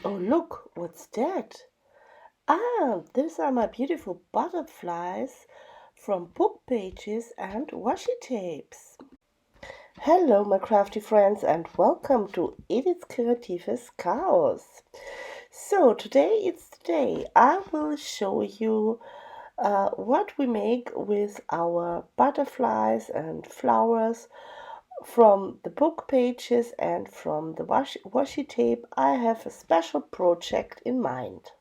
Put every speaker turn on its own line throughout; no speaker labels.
Oh, look, what's that? Ah, these are my beautiful butterflies from book pages and washi tapes. Hello, my crafty friends, and welcome to Edith's Kreatives Chaos. So, today it's the day I will show you what we make with our butterflies and flowers from the book pages and from the washi tape. I have a special project in mind.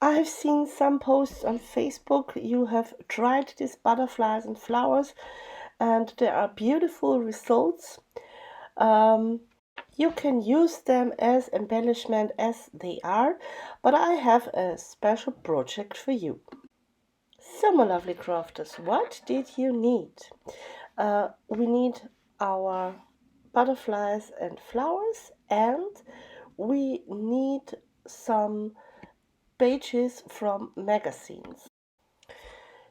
I've seen some posts on Facebook. You have tried these butterflies and flowers, and there are beautiful results. Um, you can use them as embellishment as they are, but I have a special project for you. So, my lovely crafters, what did you need? We need our butterflies and flowers, and we need some pages from magazines.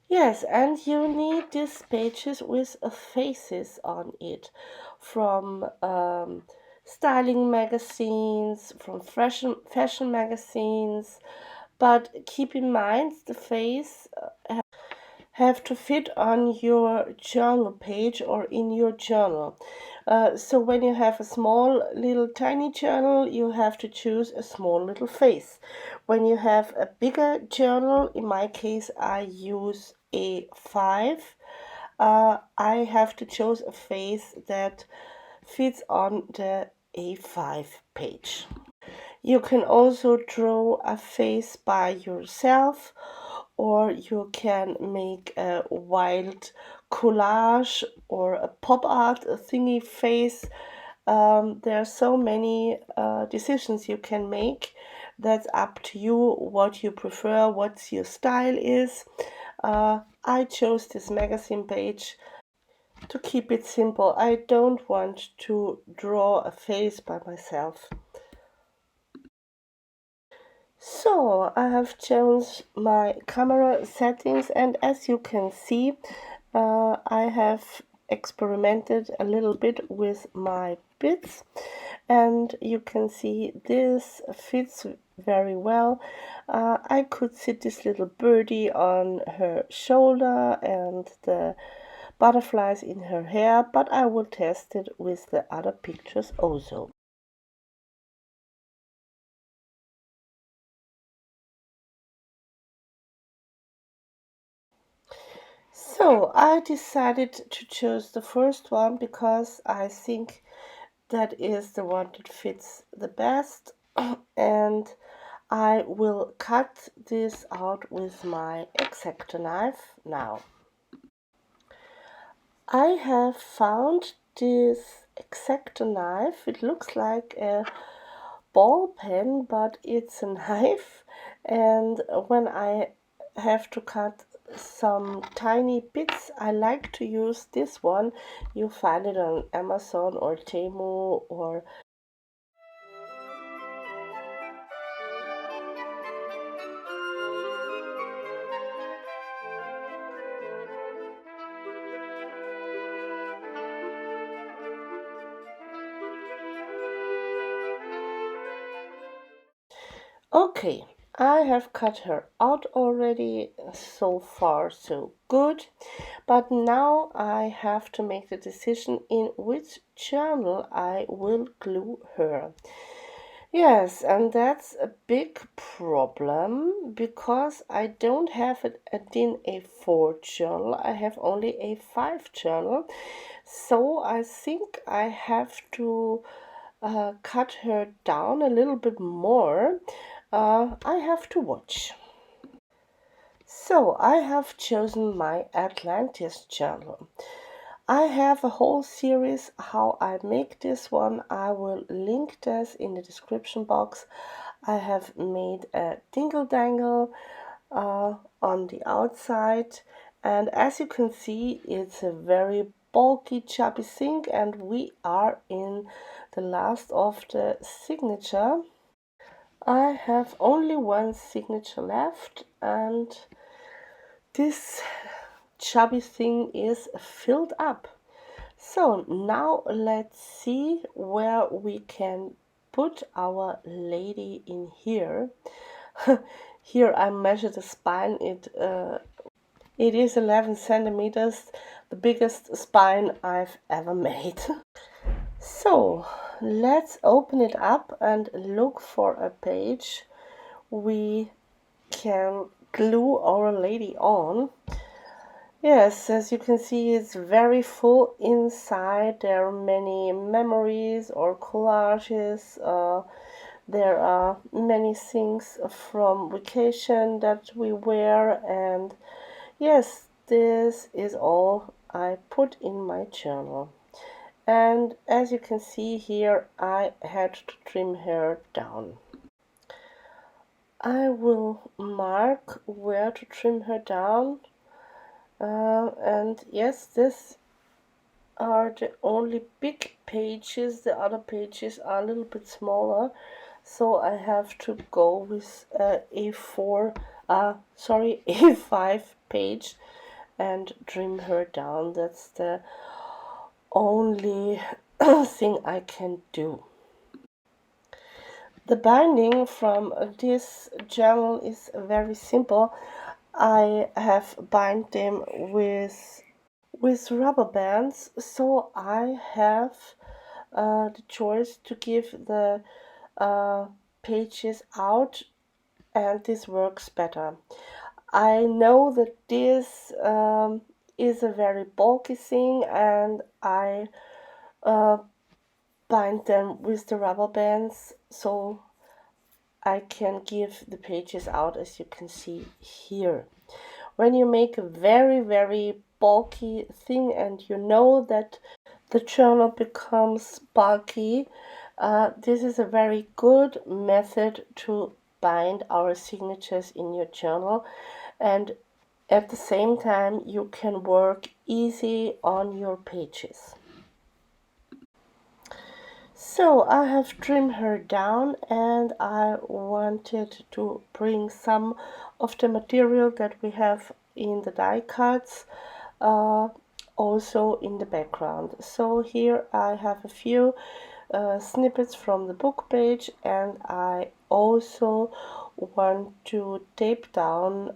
Yes, and you need these pages with faces on it from styling magazines, from fashion magazines. But keep in mind the face have to fit on your journal page or in your journal. So when you have a small little tiny journal, you have to choose a small little face. When you have a bigger journal, in my case I use A5, I have to choose a face that fits on the A5 page. You can also draw a face by yourself, or you can make a wild collage or a pop art thingy face. There are so many decisions you can make. That's up to you what you prefer, what your style is. I chose this magazine page to keep it simple. I don't want to draw a face by myself. So I have changed my camera settings, and as you can see, I have experimented a little bit with my bits, and you can see this fits very well. I could sit this little birdie on her shoulder and the butterflies in her hair, but I will test it with the other pictures also. So I decided to choose the first one because I think that is the one that fits the best, and I will cut this out with my X-Acto knife now. I have found this X-Acto knife. It looks like a ball pen, but it's a knife, and when I have to cut some tiny bits, I like to use this one. You find it on Amazon or Temu or okay. I have cut her out already, so far so good. But now I have to make the decision in which journal I will glue her. Yes, and that's a big problem because I don't have it a DIN A4 journal. I have only A5 journal. So I think I have to cut her down a little bit more. I have to watch. So I have chosen my Atlantis journal. I have a whole series how I make this one. I will link this in the description box. I have made a dingle dangle on the outside, and as you can see, it's a very bulky chubby thing, and we are in the last of the signature. I have only one signature left, and this chubby thing is filled up. So now let's see where we can put our lady in here. Here I measured the spine. It is 11 centimeters, the biggest spine I've ever made. So let's open it up and look for a page we can glue our lady on. Yes, as you can see, it's very full inside. There are many memories or collages. There are many things from vacation that we wear, and yes, this is all I put in my journal. And as you can see here, I had to trim her down. I will mark where to trim her down. And yes, these are the only big pages. The other pages are a little bit smaller, so I have to go with A5 page and trim her down. That's the only thing I can do. The binding from this journal is very simple. I have bind them with rubber bands, so I have the choice to give the pages out, and this works better. I know that this is a very bulky thing, and I bind them with the rubber bands so I can give the pages out, as you can see here. When you make a very bulky thing and you know that the journal becomes bulky, this is a very good method to bind our signatures in your journal, and at the same time you can work easy on your pages. So I have trimmed her down, and I wanted to bring some of the material that we have in the die cuts also in the background. So here I have a few snippets from the book page, and I also want to tape down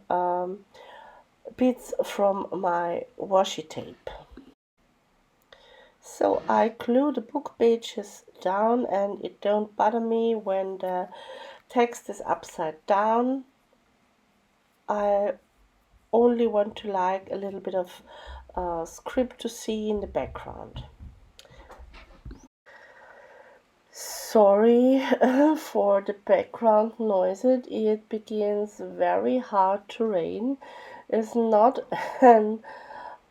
bits from my washi tape. So I glue the book pages down, and it don't bother me when the text is upside down. I only want to like a little bit of script to see in the background. Sorry for the background noises. It begins very hard to rain. It's not an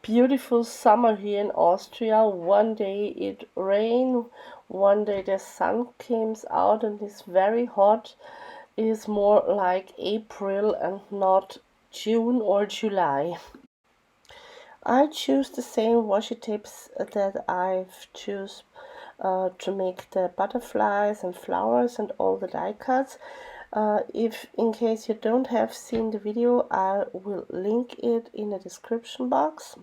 beautiful summer here in Austria. One day it rained, one day the sun comes out and it's very hot. It is more like April and not June or July. I choose the same washi tapes that I've choose to make the butterflies and flowers and all the die cuts. If in case you don't have seen the video, I will link it in the description box.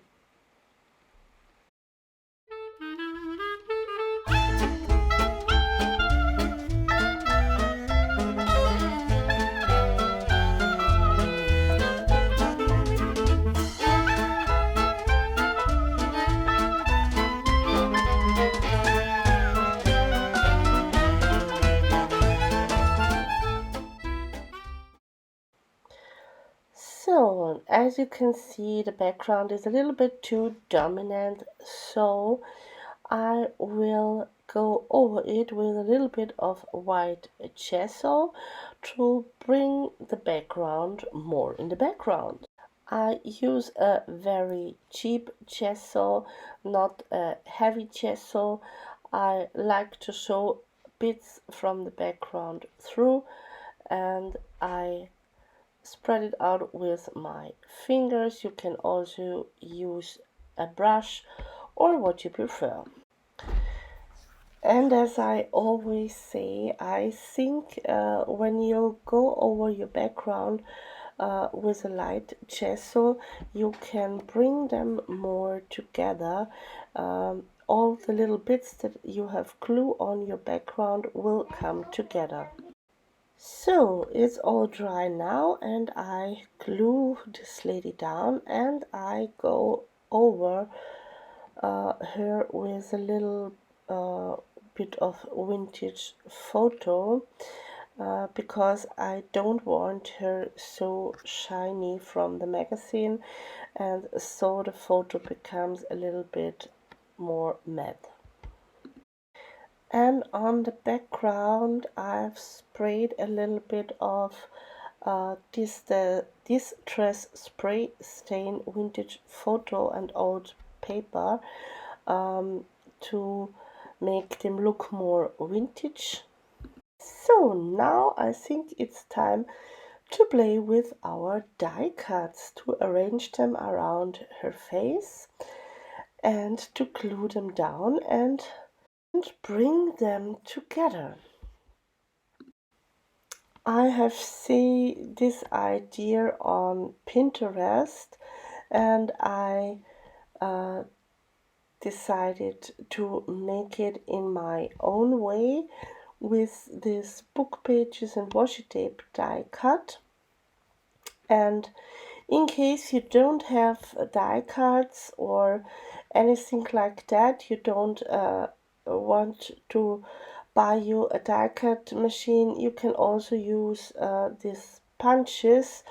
So, as you can see, the background is a little bit too dominant, so I will go over it with a little bit of white gesso to bring the background more in the background. I use a very cheap gesso, not a heavy gesso. I like to show bits from the background through, and I spread it out with my fingers. You can also use a brush or what you prefer. And as I always say, I think when you go over your background with a light gesso, you can bring them more together. all the little bits that you have glue on your background will come together. So it's all dry now, and I glue this lady down, and I go over her with a little bit of vintage photo because I don't want her so shiny from the magazine, and so the photo becomes a little bit more matte. And on the background I've sprayed a little bit of this dress spray stain vintage photo and old paper to make them look more vintage. So now I think it's time to play with our die cuts, to arrange them around her face and to glue them down and bring them together. I have seen this idea on Pinterest, and I uh, decided to make it in my own way with this book pages and washi tape die cut. And in case you don't have die cuts or anything like that, you don't want to buy you a die cut machine, you can also use these punches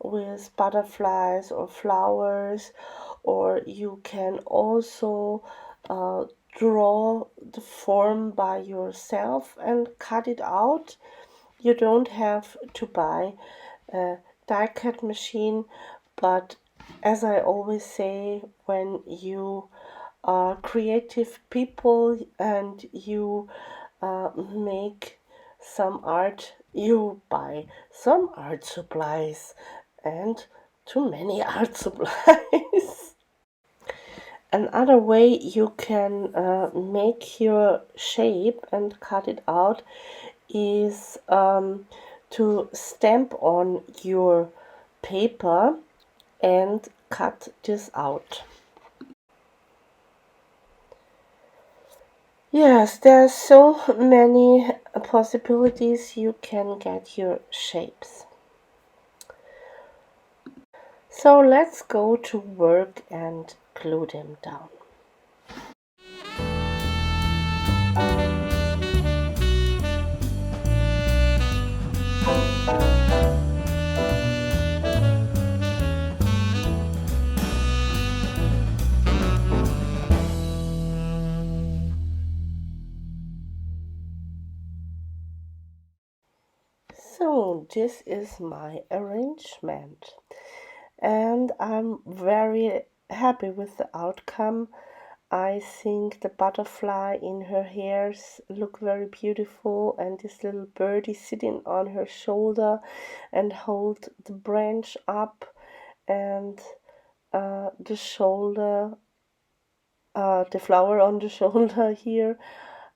with butterflies or flowers, or you can also draw the form by yourself and cut it out. You don't have to buy a die cut machine, but as I always say, when you are creative people and you make some art, you buy some art supplies, and too many art supplies. Another way you can make your shape and cut it out is to stamp on your paper and cut this out. Yes, there are so many possibilities you can get your shapes. So let's go to work and glue them down. So this is my arrangement, and I'm very happy with the outcome. I think the butterfly in her hairs look very beautiful, and this little birdie sitting on her shoulder and hold the branch up, and the shoulder, the flower on the shoulder here.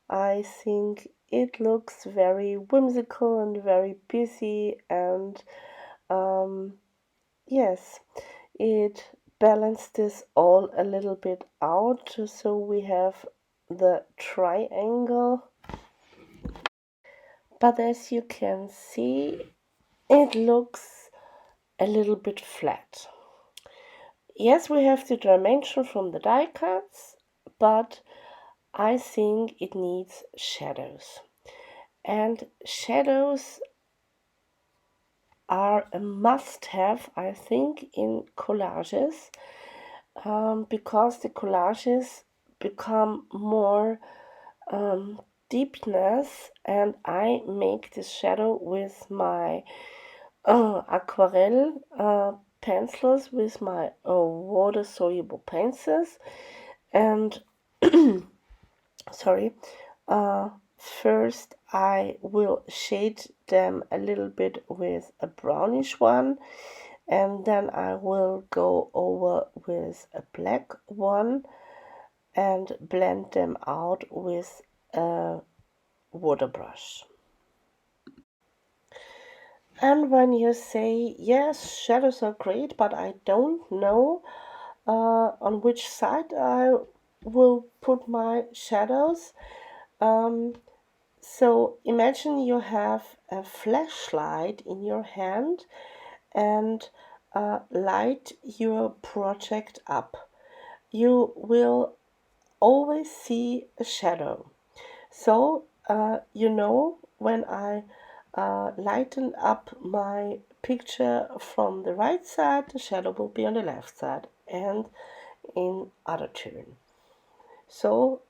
I think it looks very whimsical and very busy, and yes, it balanced this all a little bit out, so we have the triangle, but as you can see, it looks a little bit flat. Yes, we have the dimension from the die cuts, but I think it needs shadows, and shadows are a must-have, I think, in collages, because the collages become more deepness, and I make this shadow with my aquarelle pencils, with my water-soluble pencils, and sorry, first I will shade them a little bit with a brownish one, and then I will go over with a black one and blend them out with a water brush. And when you say, yes, shadows are great, but I don't know on which side I will put my shadows. So imagine you have a flashlight in your hand and light your project up. You will always see a shadow. So, when I lighten up my picture from the right side, the shadow will be on the left side and in other turn. So,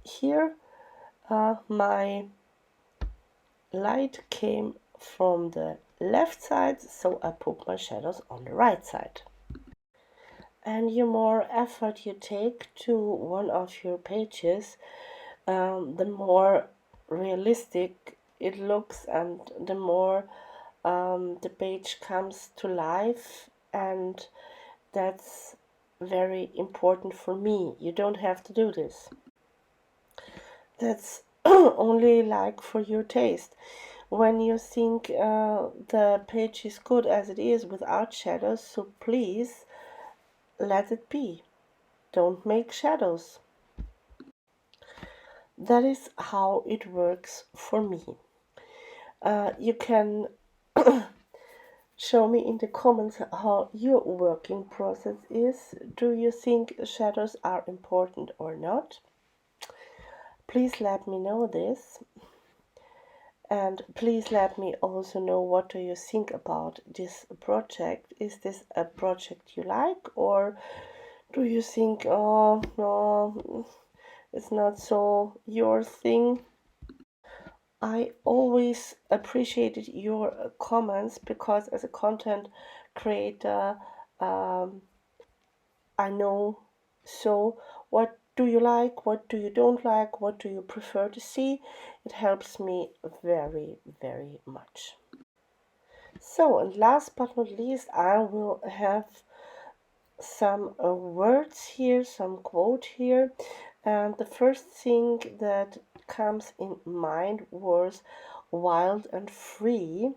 here my light came from the left side, so I put my shadows on the right side. And the more effort you take to one of your pages, the more realistic it looks, and the more the page comes to life, and that's very important for me. You don't have to do this. That's only like for your taste. When you think the page is good as it is without shadows, so please let it be. Don't make shadows. That is how it works for me. You can show me in the comments how your working process is. Do you think shadows are important or not? Please let me know this. And please let me also know, what do you think about this project? Is this a project you like, or do you think, oh no, it's not so your thing? I always appreciated your comments, because as a content creator, I know, so what do you like, what do you don't like, what do you prefer to see? It helps me very, very much. So, and last but not least, I will have some words here, some quote here. And the first thing that comes in mind was wild and free,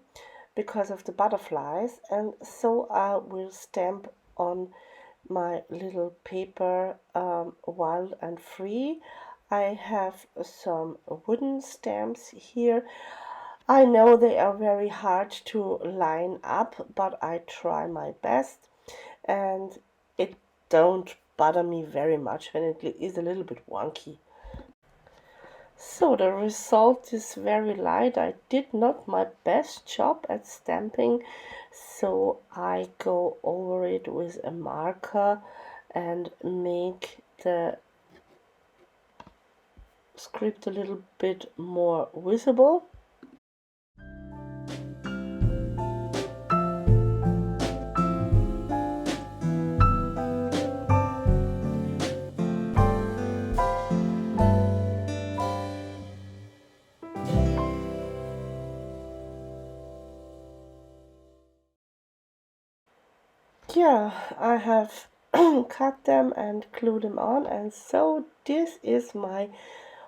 because of the butterflies. And so I will stamp on my little paper wild and free. I have some wooden stamps here. I know they are very hard to line up, but I try my best, and it don't bother me very much when it is a little bit wonky. So the result is very light. I did not my best job at stamping, so I go over it with a marker and make the script a little bit more visible. Yeah, I have cut them and glued them on, and so this is my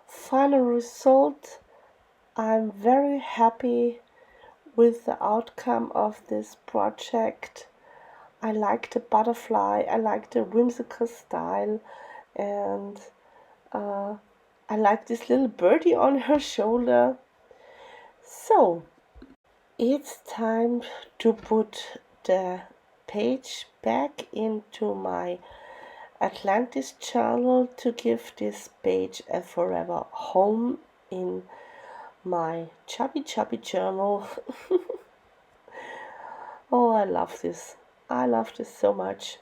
final result. I'm very happy with the outcome of this project. I like the butterfly, I like the whimsical style, and I like this little birdie on her shoulder. So it's time to put the page back into my Atlantis journal to give this page a forever home in my chubby journal. Oh, I love this. I love this so much.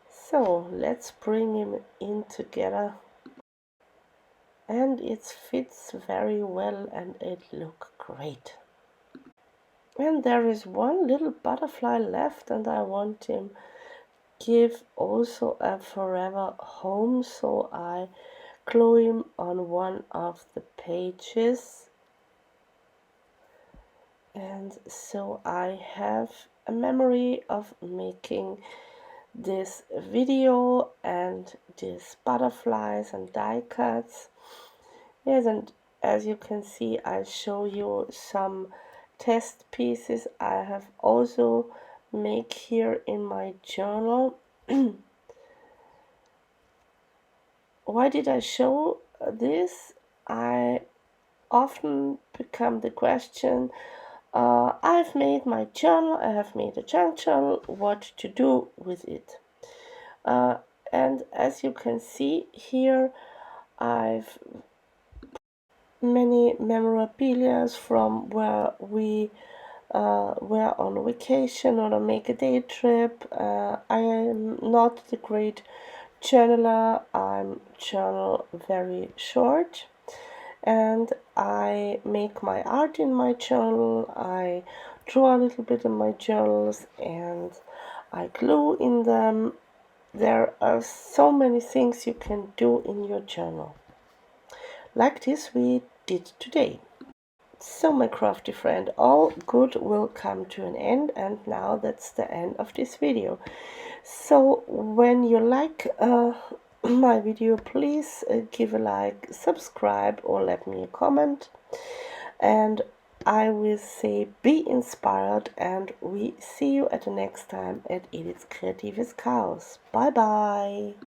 So let's bring him in together. And it fits very well, and it looks great. And there is one little butterfly left, and I want him give also a forever home, so I glue him on one of the pages. And so I have a memory of making this video and these butterflies and die cuts. Yes, and as you can see, I show you some test pieces I have also make here in my journal. Why did I show this? I often become the question, I've made my journal, I have made a junk journal, what to do with it? And as you can see here, I've many memorabilia from where we were on vacation or make a day trip. I am not the great journaler. I'm journal very short, and I make my art in my journal. I draw a little bit in my journals and I glue in them. There are so many things you can do in your journal, like this we did today. So my crafty friend, all good will come to an end, and now that's the end of this video. So when you like my video, please give a like, subscribe, or let me a comment, and I will say be inspired, and we see you at the next time at Edith's Kreatives Chaos. Bye bye.